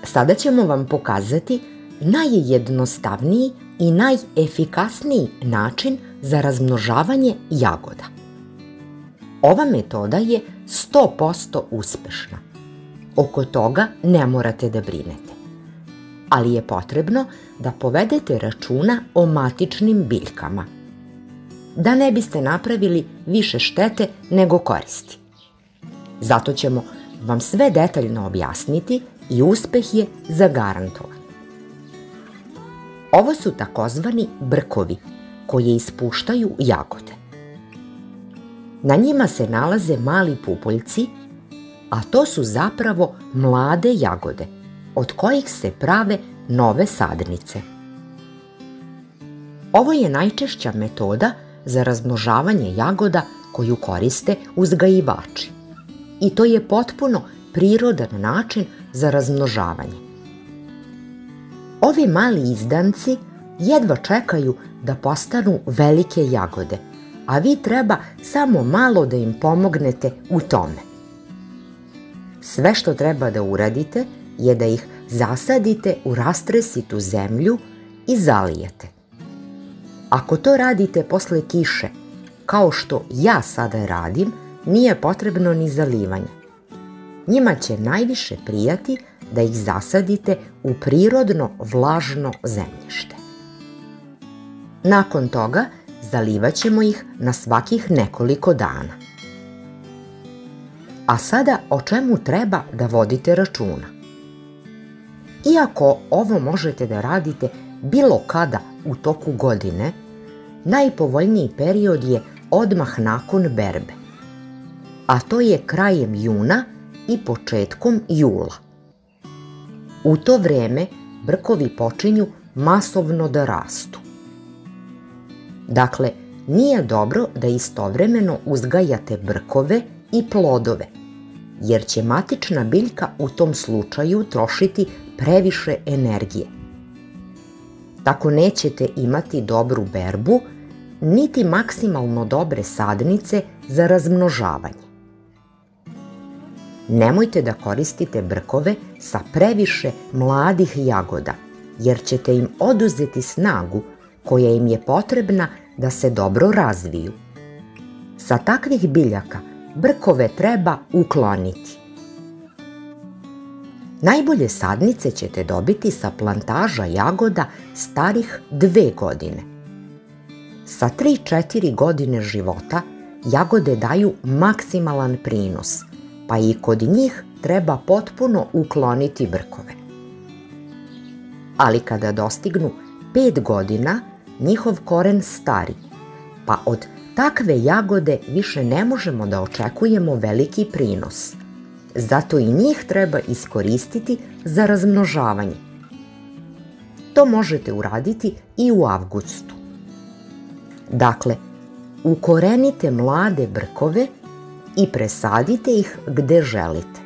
Sada ćemo vam pokazati najjednostavniji i najefikasniji način za razmnožavanje jagoda. Ova metoda je 100% uspešna. Oko toga ne morate da brinete. Ali je potrebno da povedete računa o matičnim biljkama, da ne biste napravili više štete nego koristi. Zato ćemo vam sve detaljno objasniti i uspeh je zagarantovan. Ovo su takozvani brkovi koje ispuštaju jagode. Na njima se nalaze mali pupoljci, a to su zapravo mlade jagode, od kojih se prave nove sadnice. Ovo je najčešća metoda za razmnožavanje jagoda koju koriste uzgajivači. I to je potpuno prirodan način za razmnožavanje. Ovi mali izdanci jedva čekaju da postanu velike jagode, a vi treba samo malo da im pomognete u tome. Sve što treba da uradite je da ih zasadite u rastresitu zemlju i zalijete. Ako to radite posle kiše, kao što ja sada radim, nije potrebno ni zalivanje. Njima će najviše prijati da ih zasadite u prirodno vlažno zemljište. Nakon toga zalivat ćemo ih na svakih nekoliko dana. A sada o čemu treba da vodite računa? Iako ovo možete da radite bilo kada u toku godine, najpovoljniji period je odmah nakon berbe, a to je krajem juna i početkom jula. U to vreme brkovi počinju masovno da rastu. Dakle, nije dobro da istovremeno uzgajate brkove i plodove, jer će matična biljka u tom slučaju trošiti previše energije. Tako nećete imati dobru berbu, niti maksimalno dobre sadnice za razmnožavanje. Nemojte da koristite brkove sa previše mladih jagoda, jer ćete im oduzeti snagu koja im je potrebna da se dobro razviju. Sa takvih biljaka brkove treba ukloniti. Najbolje sadnice ćete dobiti sa plantaža jagoda starih 2 godine. Sa 3-4 godine života jagode daju maksimalan prinos, pa i kod njih treba potpuno ukloniti brkove. Ali kada dostignu 5 godina, njihov koren stari, pa od takve jagode više ne možemo da očekujemo veliki prinos. Zato i njih treba iskoristiti za razmnožavanje. To možete uraditi i u avgustu. Dakle, ukorenite mlade brkove i presadite ih gde želite.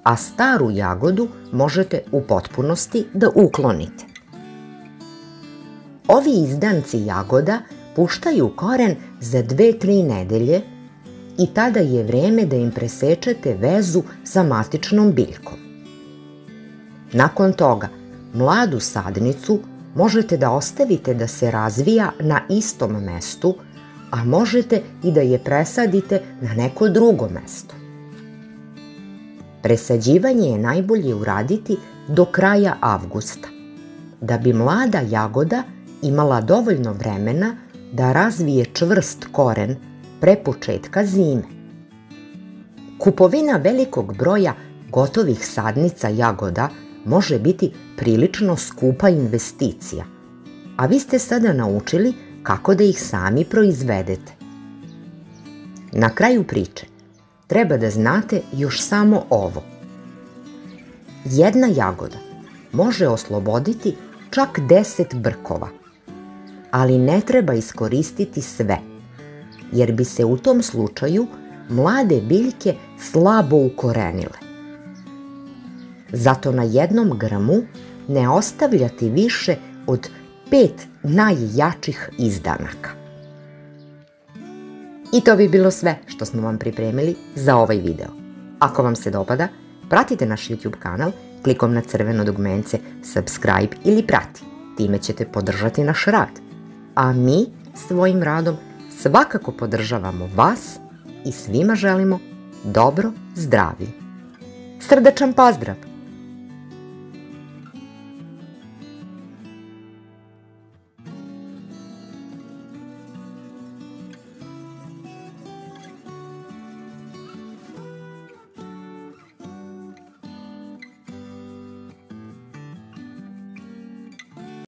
A staru jagodu možete u potpunosti da uklonite. Ovi izdanci jagoda puštaju koren za 2-3 nedelje i tada je vreme da im presečete vezu sa matičnom biljkom. Nakon toga, mladu sadnicu možete da ostavite da se razvija na istom mestu, a možete i da je presadite na neko drugo mesto. Presađivanje je najbolje uraditi do kraja avgusta, da bi mlada jagoda imala dovoljno vremena da razvije čvrst koren pre početka zime. Kupovina velikog broja gotovih sadnica jagoda može biti prilično skupa investicija, a vi ste sada naučili kako da ih sami proizvedete. Na kraju priče treba da znate još samo ovo. Jedna jagoda može osloboditi čak 10 brkova, ali ne treba iskoristiti sve, jer bi se u tom slučaju mlade biljke slabo ukorenile. Zato na jednom grmu ne ostavljati više od 5 najjačih izdanaka. I to bi bilo sve što smo vam pripremili za ovaj video. Ako vam se dopada, Pratite naš YouTube kanal klikom na crveno dugmence subscribe ili prati. Time ćete podržati naš rad. A mi svojim radom svakako podržavamo vas i svima želimo dobro zdravlje. Srdačan pozdrav!